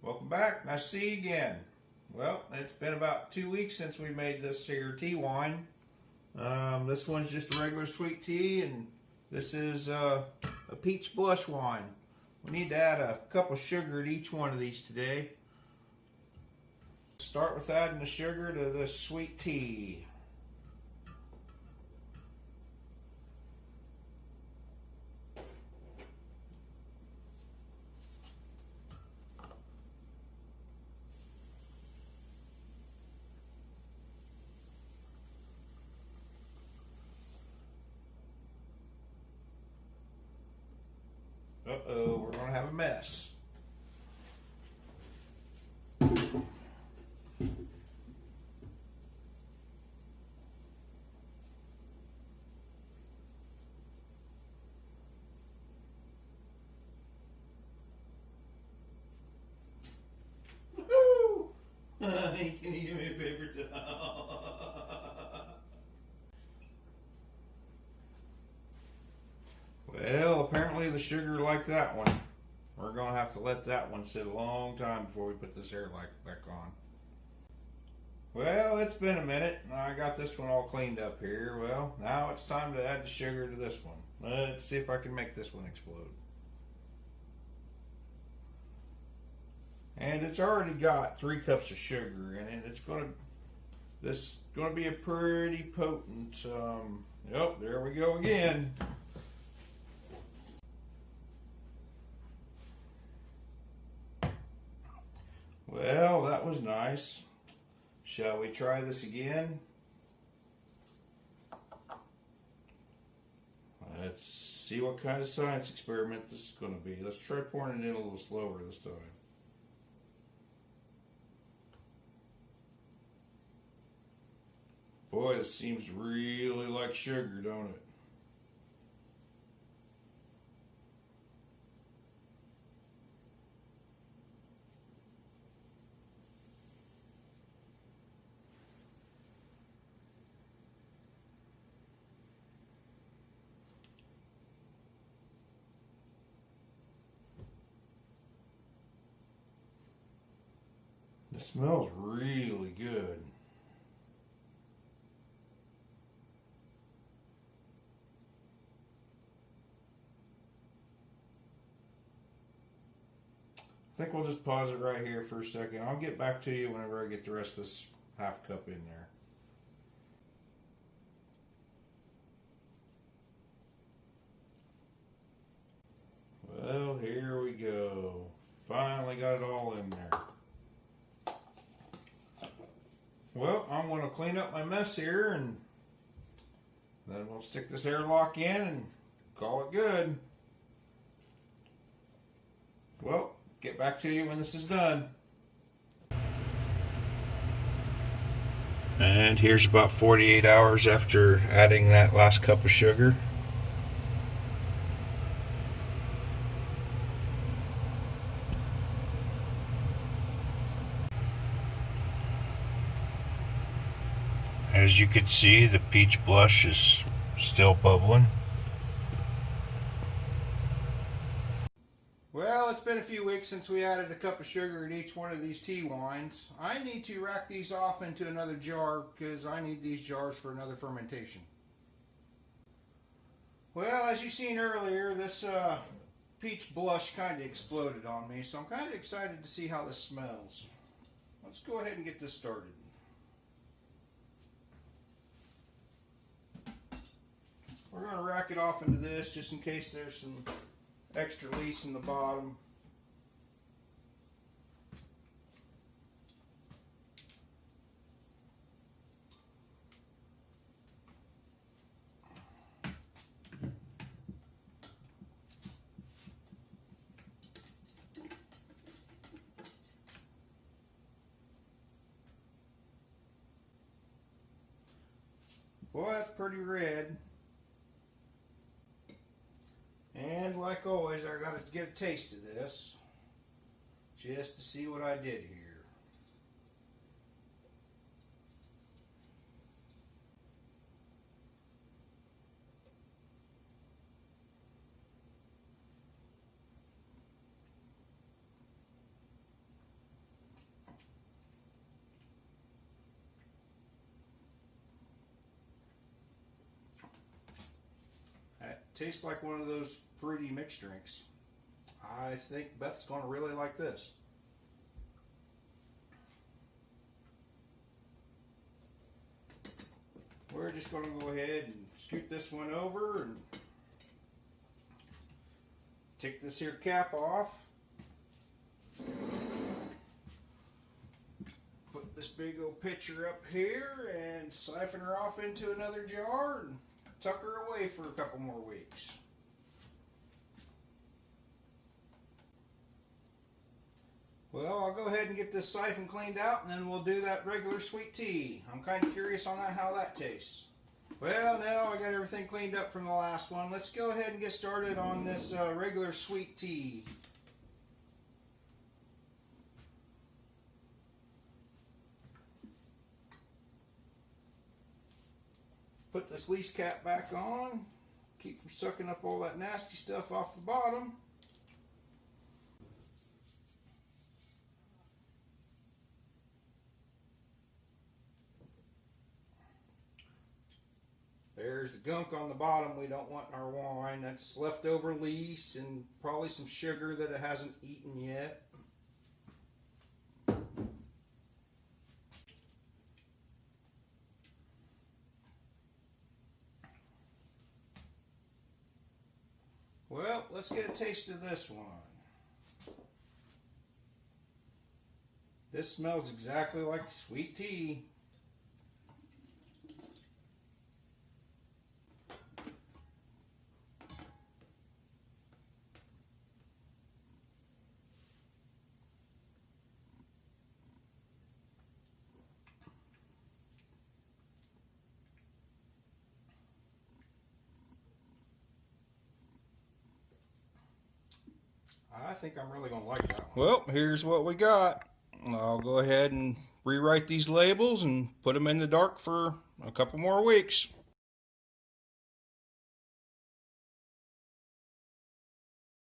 Welcome back. Nice to see you again. Well, it's been about 2 weeks since we made this here tea wine. This one's just a regular sweet tea, and this is a peach blush wine. We need to add a cup of sugar to each one of these today. Start with adding the sugar to this sweet tea. Uh-oh, we're going to have a mess. Woohoo! Honey, can you give me a paper towel? Well, apparently the sugar liked that one. We're going to have to let that one sit a long time before we put this hair light back on. Well, it's been a minute, and I got this one all cleaned up here. Well, now it's time to add the sugar to this one. Let's see if I can make this one explode. And it's already got 3 cups of sugar in it. This is going to be a pretty potent. Yep, there we go again. Well, that was nice. Shall we try this again? Let's see what kind of science experiment this is going to be. Let's try pouring it in a little slower this time. Boy, this seems really like sugar, don't it? It smells really good. I think we'll just pause it right here for a second. I'll get back to you whenever I get the rest of this half cup in there. Well, here we go. Finally got it all in there. Well, I'm going to clean up my mess here, and then we'll stick this airlock in and call it good. Well, get back to you when this is done. And here's about 48 hours after adding that last cup of sugar. As you can see, the peach blush is still bubbling. Well, it's been a few weeks since we added a cup of sugar in each one of these tea wines. I need to rack these off into another jar because I need these jars for another fermentation. Well, as you seen earlier, this peach blush kind of exploded on me, so I'm kind of excited to see how this smells. Let's go ahead and get this started. We're going to rack it off into this just in case there's some extra lease in the bottom. Boy, that's pretty red. And like always, I got to get a taste of this just to see what I did here. Tastes like one of those fruity mixed drinks. I think Beth's going to really like this. We're just going to go ahead and scoot this one over and take this here cap off. Put this big old pitcher up here and siphon her off into another jar and tuck her away for a couple more weeks. Well, I'll go ahead and get this siphon cleaned out and then we'll do that regular sweet tea. I'm kind of curious on that, how that tastes. Well, now I got everything cleaned up from the last one. Let's go ahead and get started on this regular sweet tea. Put this lease cap back on. Keep from sucking up all that nasty stuff off the bottom. There's the gunk on the bottom we don't want in our wine. That's leftover lees and probably some sugar that it hasn't eaten yet. Well, let's get a taste of this one. This smells exactly like sweet tea. I think I'm really going to like that one. Well, here's what we got. I'll go ahead and rewrite these labels and put them in the dark for a couple more weeks.